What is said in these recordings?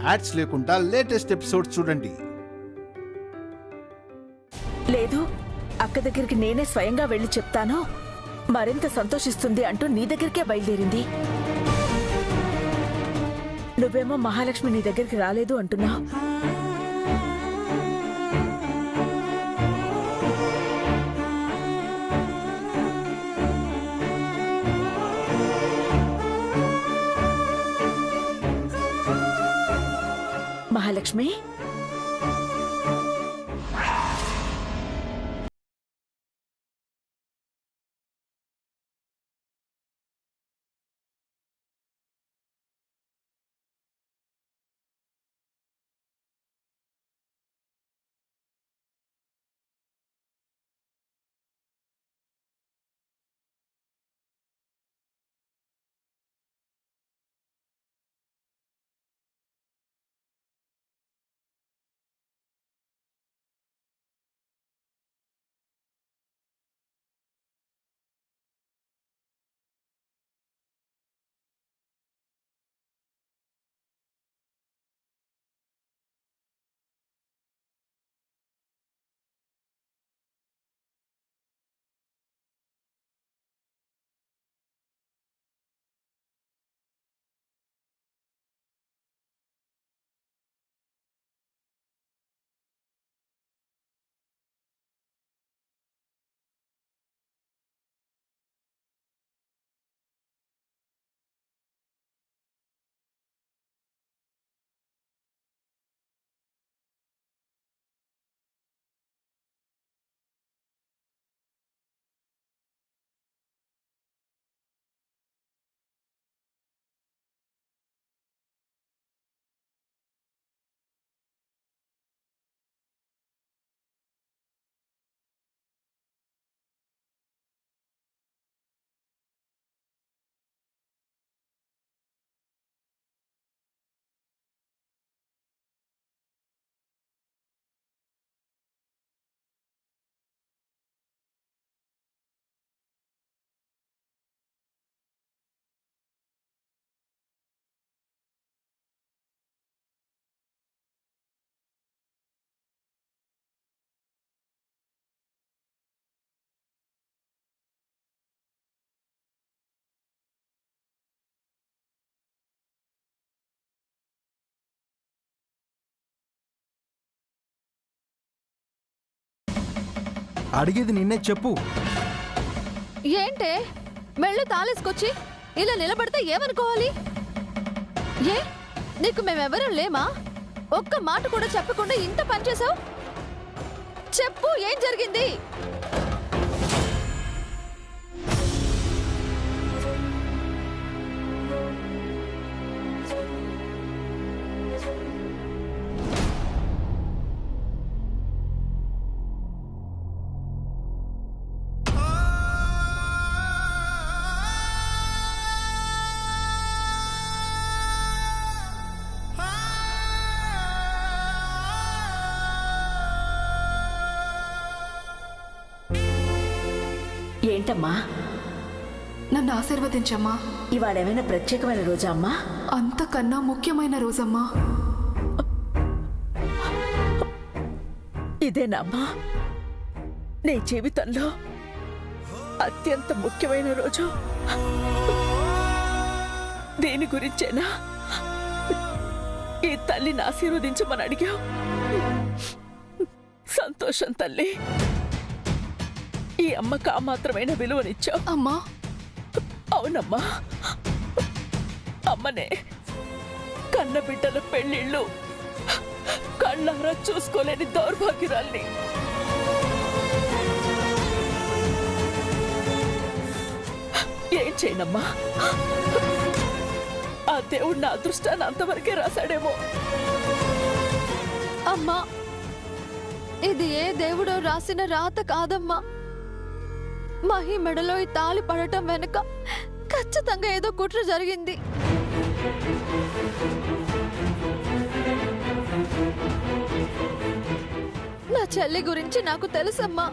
Ads లేకుండా latest episodes చూడండి. లేదు, అక్క దగ్గరికి నేనే స్వయంగా వెళ్లి చెప్తాను, మరింత సంతోషిస్తుంది అంటూ నీ దగ్గరికే బయలుదేరింది. నువ్వేమో మహాలక్ష్మి నీ దగ్గరికి రాలేదు అంటున్నావు. మహాలక్ష్మి, అడిగేది నిన్నే చెప్పు. ఏంటే మెళ్ళు తాళేసుకొచ్చి ఇలా నిలబడితే ఏమనుకోవాలి? ఏ నీకు మేమెవరం లేమా? ఒక్క మాట కూడా చెప్పకుండా ఇంత పనిచేసావు. చెప్పు, ఏం జరిగింది? ఏంటమ్మా? నన్ను ఆశీర్వదించమ్మా. ఇవాళేమైనా ప్రత్యేకమైన రోజా అమ్మా? అంతకన్నా ముఖ్యమైన రోజమ్మా. ఇదేనమ్మా నీ జీవితంలో అత్యంత ముఖ్యమైన రోజు? దీని గురించేనా ఈ తల్లిని ఆశీర్వదించమని అడిగావు? సంతోషం తల్లి. ఈ అమ్మకు ఆ మాత్రమైన విలువనిచ్చావు. అమ్మా, అవునమ్మా, అమ్మనే కన్న బిడ్డల పెళ్లిళ్ళు కళ్ళారా చూసుకోలేని దౌర్భాగ్యురాల్ని. ఏం చేయనమ్మా, ఆ దేవుడు నా అదృష్టాన్ని అంతవరకే రాశాడేమో. అమ్మా, ఇది ఏ దేవుడో రాసిన రాత కాదమ్మా. మహి మెడలో ఈ తాళి పడటం వెనుక ఖచ్చితంగా ఏదో కుట్ర జరిగింది. నా చెల్లి గురించి నాకు తెలుసమ్మా.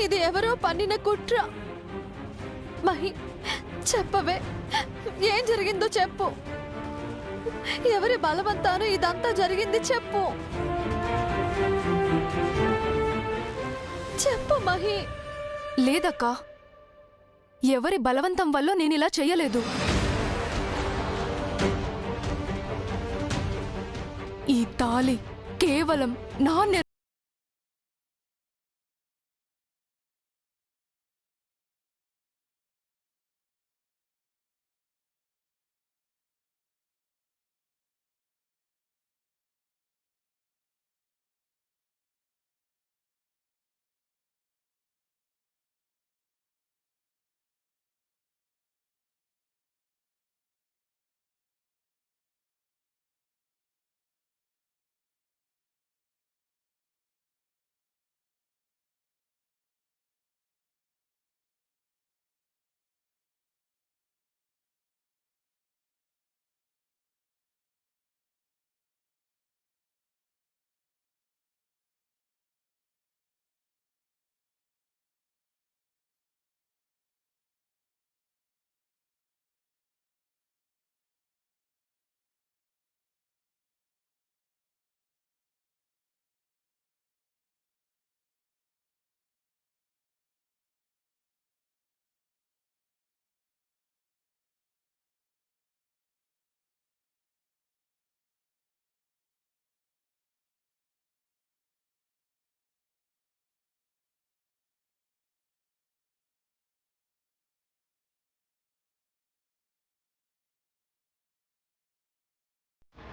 ఇది ఎవరో పన్నిన కుట్ర. మహి, చెప్పవే, ఏం జరిగిందో చెప్పు. ఎవరి బలవంతాను ఇదంతా జరిగింది చెప్పు. చెప్పు మహి. లేదక్కా, ఎవరి బలవంతం వల్ల నేనిలా చెయ్యలేదు. ఈ తాళి కేవలం నా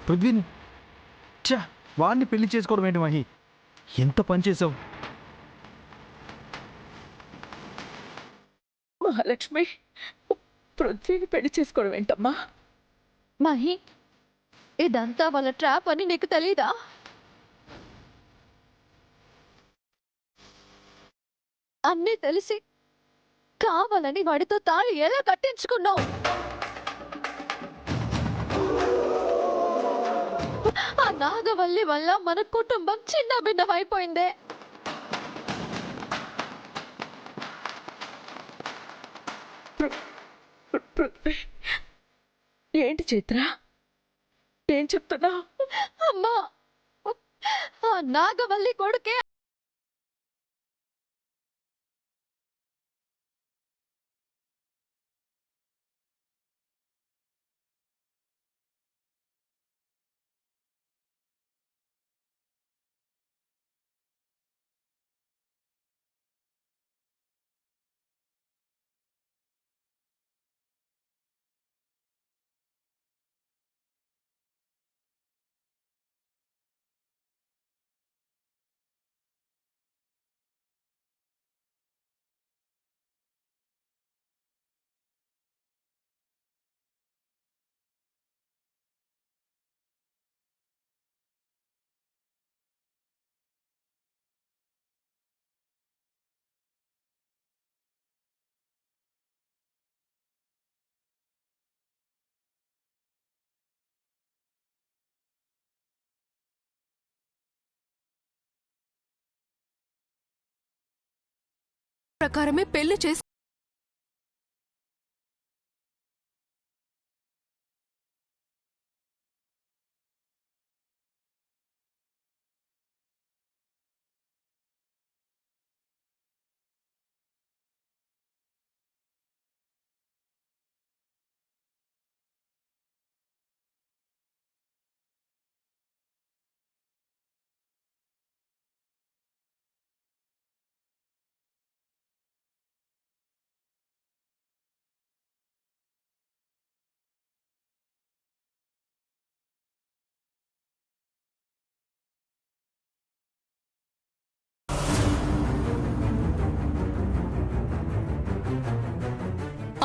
పృథ్వీని ఛా, వాడిని పెళ్లి చేసుకోవడం ఏంటి మహి? ఎంత పని చేసావు. మహాలక్ష్మి, పృథ్వీని పెళ్లి చేసుకోవడం ఏంటమ్మా? మహి, ఇదంతా వాళ్ళ ట్రాప్ అని నీకు తెలీదా? అన్నీ తెలిసి కావాలని వాడితో తాళి ఎలా కట్టించుకున్నావు? ఆ నాగవల్లి వల్ల మన కుటుంబం చిన్న భిన్నమైపోయిందే. ఏంటి చైత్ర, ఏం చెప్తున్నా? అమ్మా, ఆ నాగవల్లి కొడుకే ప్రకారమే పెళ్లి చేసి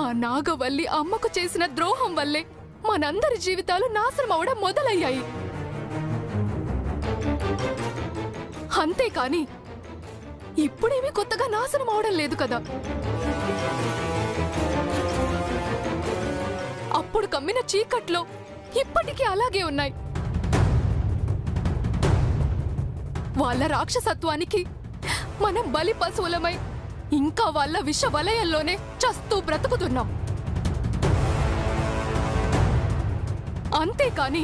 ఆ నాగవల్లి అమ్మకు చేసిన ద్రోహం వల్లే మనందరి జీవితాలు నాశనం అవడం మొదలయ్యాయి. అంతేకాని ఇప్పుడేమీ కొత్తగా నాశనం అవడం లేదు కదా. అప్పుడు కమ్మిన చీకట్లో ఇప్పటికీ అలాగే ఉన్నాయి. వాళ్ళ రాక్షసత్వానికి మనం బలి పశువులమై ఇంకా వాళ్ళ విష వలయంలోనే చస్తూ బ్రతుకుతున్నాం. అంతేకాని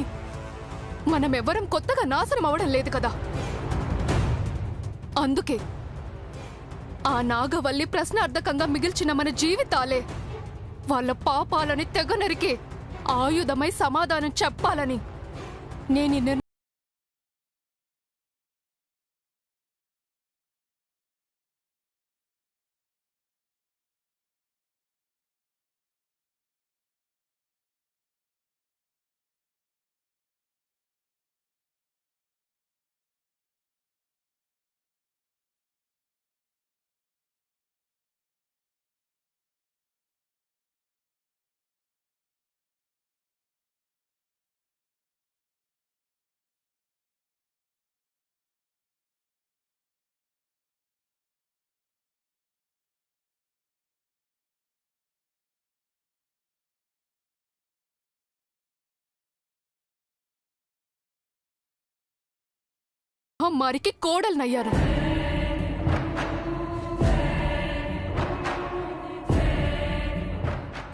మనమెవ్వరం కొత్తగా నాశనం అవడం లేదు కదా. అందుకే ఆ నాగవల్లి ప్రశ్నార్థకంగా మిగిల్చిన మన జీవితాలే వాళ్ళ పాపాలని తెగ నరికి ఆయుధమై సమాధానం చెప్పాలని నేను మరికి కోడలనయ్యారు.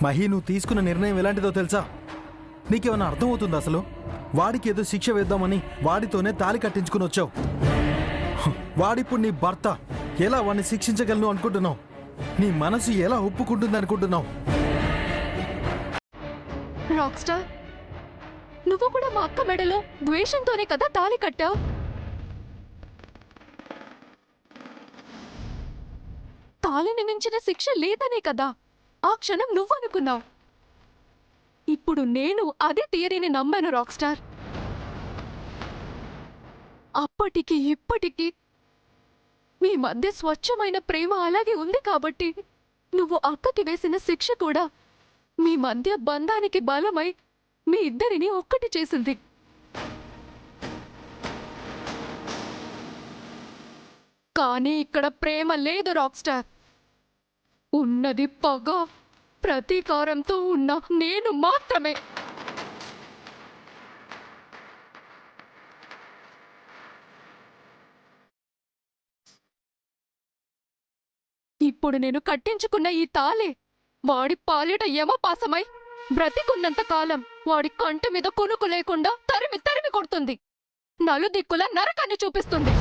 మహి, నువ్వు తీసుకున్న నిర్ణయం ఎలాంటిదో తెలుసా? నీకేమైనా అర్థమవుతుందా అసలు? వాడికి ఏదో శిక్ష వేద్దామని వాడితోనే తాళి కట్టించుకుని వచ్చావు. వాడిప్పుడు నీ భర్త. ఎలా వాడిని శిక్షించగలను అనుకుంటున్నావు? నీ మనసు ఎలా ఒప్పుకుంటుంది అనుకుంటున్నావు? రాక్ స్టార్, నువ్వు కూడా మా అక్క మెడలో ద్వేషంతోనే కదా తాళి కట్టావు. తాళిని మించిన శిక్ష లేదనే కదా ఆ క్షణం నువ్వు అనుకున్నావు. ఇప్పుడు నేను అదే థియరీని నమ్మాను రాక్ స్టార్. అప్పటికి ఇప్పటికీ మీ మధ్య స్వచ్ఛమైన ప్రేమ అలాగే ఉంది కాబట్టి నువ్వు అక్కకి వేసిన శిక్ష కూడా మీ మధ్య బంధానికి బలమై మీ ఇద్దరిని ఒక్కటి చేసింది. కానీ ఇక్కడ ప్రేమ లేదు రాక్ స్టార్. ఉన్నది పగ, ప్రతీకారంతో ఉన్న నేను మాత్రమే. ఇప్పుడు నేను కట్టించుకున్న ఈ తాళి వాడి పాలిట యమపాసమై బ్రతికున్నంత కాలం వాడి కంటి మీద కునుకు లేకుండా తరిమి తరిమి కొడుతుంది. నలుదిక్కుల నరకాన్ని చూపిస్తుంది.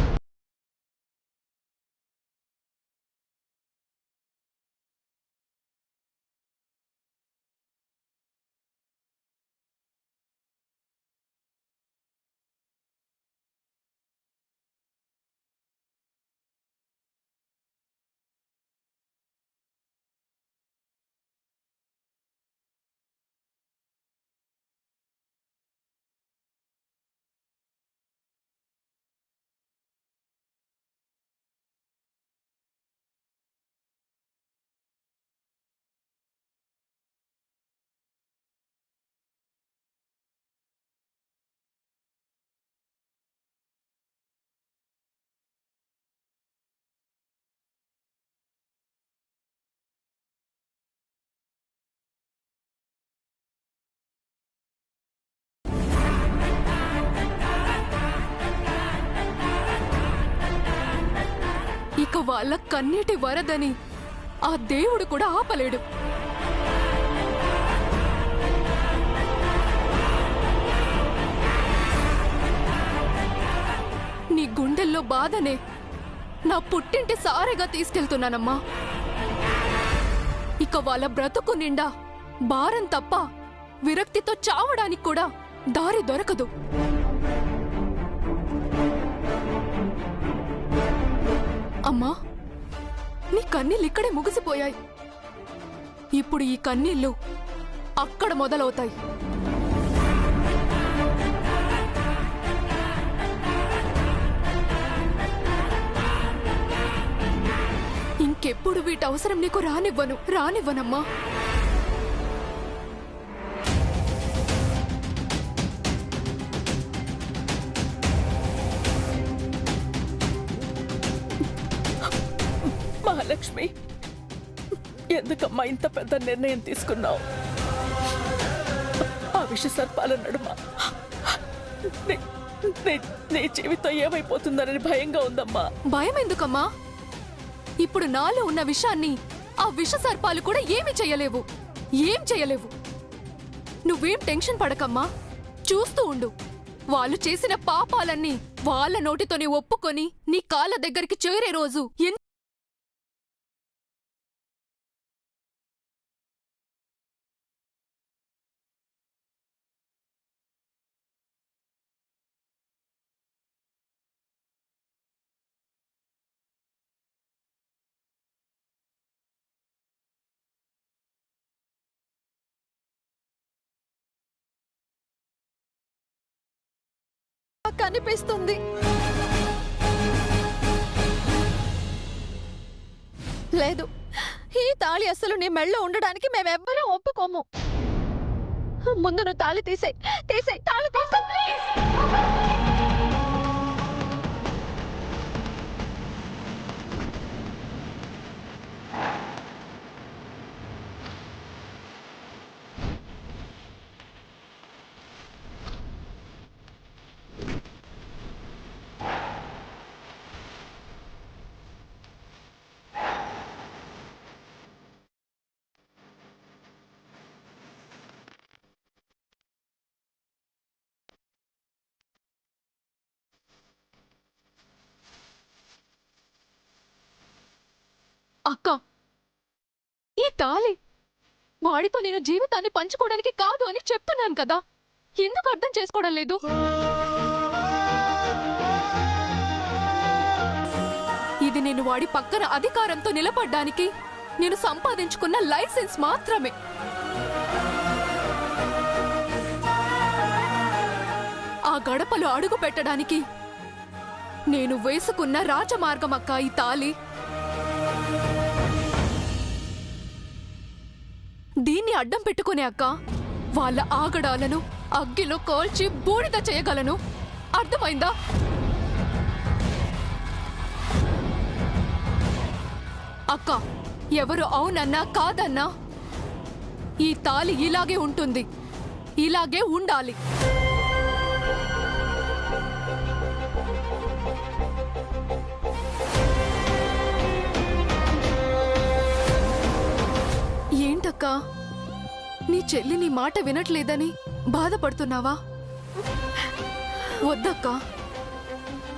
ఇక వాళ్ళ కన్నీటి వరదని ఆ దేవుడు కూడా ఆపలేడు. నీ గుండెల్లో బాధనే నా పుట్టింటి సారెగా తీసుకెళ్తున్నానమ్మా. ఇక వాళ్ళ బ్రతుకు నిండా భారం తప్ప విరక్తితో చావడానికి కూడా దారి దొరకదు. అమ్మా, నీ కన్నీళ్ళు ఇక్కడే ముగిసిపోయాయి. ఇప్పుడు ఈ కన్నీళ్ళు అక్కడ మొదలవుతాయి. ఇంకెప్పుడు వీటి అవసరం నీకు రానివ్వనమ్మా. మహాలక్ష్మి, ఎందుకమ్మా ఇంత పెద్ద నిర్ణయం తీసుకున్నావు? ఆ విష సర్పాల నడుమ నీ జీవితం ఏమైపోతుందని భయంగా ఉందమ్మా. భయం ఎందుకమ్మా? ఇప్పుడు నాలో ఉన్న విషాన్ని ఆ విష సర్పాలు కూడా ఏం చేయలేవు. నువ్వేం టెన్షన్ పడకమ్మా. చూస్తూ ఉండు, వాళ్ళు చేసిన పాపాలన్నీ వాళ్ళ నోటితోనే ఒప్పుకొని నీ కాళ్ళ దగ్గరికి చేరే రోజు కనిపిస్తుంది. లేదు, ఈ తాళి అసలు నీ మెళ్ళో ఉండడానికి మేమెవ్వరూ ఒప్పుకోము. ముందు నువ్వు తాళి తీసేయ్, తాళి తీసేయ్ ప్లీజ్. అక్క, ఈ తాళి వాడితో నేను జీవితాన్ని పంచుకోవడానికి కాదు అని చెప్తున్నాను కదా, ఎందుకు అర్థం చేసుకోవడం లేదు? ఇది నేను వాడి పక్కన అధికారంతో నిలబడ్డానికి నేను సంపాదించుకున్న లైసెన్స్ మాత్రమే. ఆ గడపలో అడుగు పెట్టడానికి నేను వేసుకున్న రాజమార్గం అక్క ఈ తాళి. దీన్ని అడ్డం పెట్టుకునే అక్క వాళ్ళ ఆగడాలను అగ్గిలో కాల్చి బూడిద చేయగలను. అర్థమైందా? అక్క, ఎవరు అవునన్నా కాదన్నా ఈ తాళి ఇలాగే ఉంటుంది, ఇలాగే ఉండాలి. ఏంటక్కా, నీ చెల్లి నీ మాట వినట్లేదని బాధపడుతున్నావా? వద్దక్కా,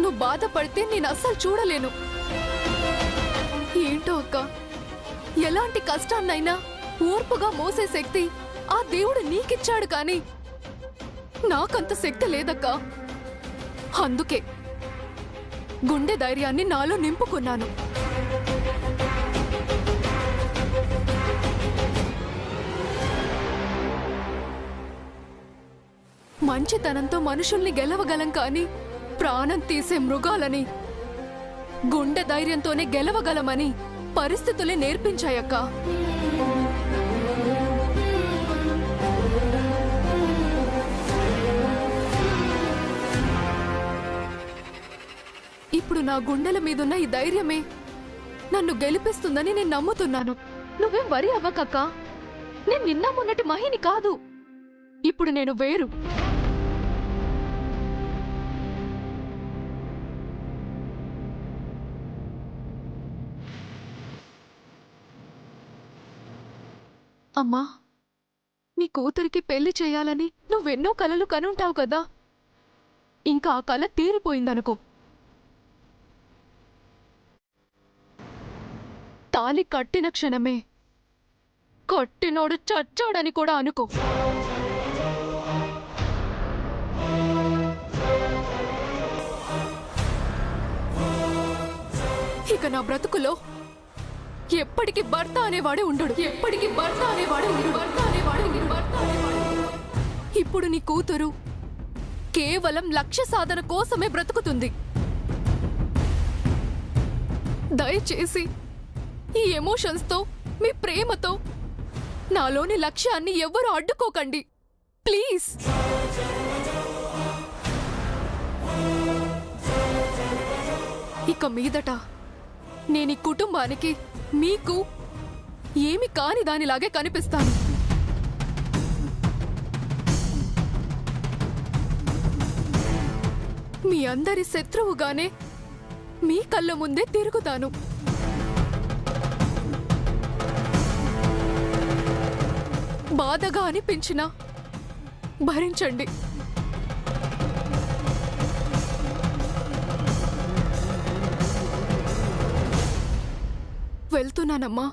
నువ్వు బాధపడితే నేను అస్సలు చూడలేను. ఏంటో అక్క, ఎలాంటి కష్టాన్నైనా ఓర్పుగా మోసే శక్తి ఆ దేవుడు నీకిచ్చాడు కానీ నాకంత శక్తి లేదక్కా. అందుకే గుండె ధైర్యాన్ని నాలో నింపుకున్నాను. మంచితనంతో మనుషుల్ని గెలవగలం కానీ ప్రాణం తీసే మృగాలని గుండె ధైర్యంతోనే గెలవగలమని పరిస్థితులే నేర్పించాయక్క. ఇప్పుడు నా గుండెల మీదున్న ఈ ధైర్యమే నన్ను గెలిపిస్తుందని నేను నమ్ముతున్నాను. నువ్వేం వరి అవ్వకక్క, నేను నిన్న మొన్నటి మహిని కాదు, ఇప్పుడు నేను వేరు. అమ్మా, నీ కూతురికి పెళ్లి చేయాలని నువ్వెన్నో కలలు కనుంటావు కదా, ఇంకా ఆ కల తీరిపోయిందనుకో. తాలి కట్టిన క్షణమే కట్టినోడు చచ్చాడని కూడా అనుకో. ఇక నా బ్రతుకులో ఎప్పటికీ భర్త అనేవాడే ఉండడు, ఎప్పటికీ భర్త అనేవాడే ఉండడు, భర్త అనేవాడే ఉండడు, భర్త అనేవాడే ఉండడు. ఇప్పుడు నీ కూతురు కేవలం లక్ష్య సాధన కోసమే బ్రతుకుతుంది. దయచేసి ఈ ఎమోషన్స్తో, మీ ప్రేమతో నాలోని లక్ష్యాన్ని ఎవ్వరూ అడ్డుకోకండి ప్లీజ్. ఇక మీదట నేను ఈ కుటుంబానికి, మీకు ఏమి కాని దానిలాగే కనిపిస్తాను. మీ అందరి శత్రువుగానే మీ కళ్ళ ముందే తిరుగుతాను. బాధగా అనిపించినా భరించండి. వెళ్తున్నానమ్మా.